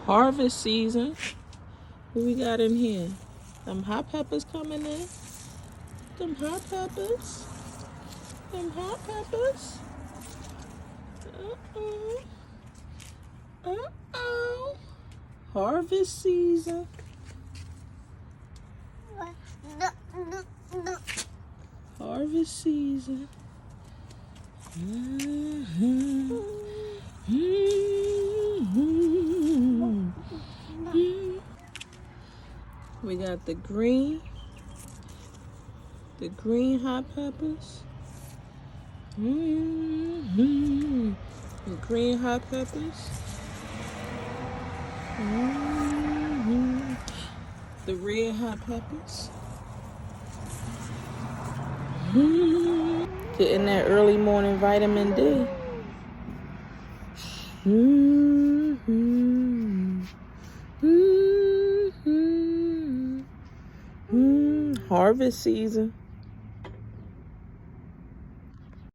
Harvest season. What we got in here? Them hot peppers coming in. Them hot peppers. Them hot peppers. Uh-oh. Uh-oh. Harvest season. Harvest season. We got the green hot peppers. The green hot peppers. The red hot peppers. Getting that early morning vitamin D. Harvest season.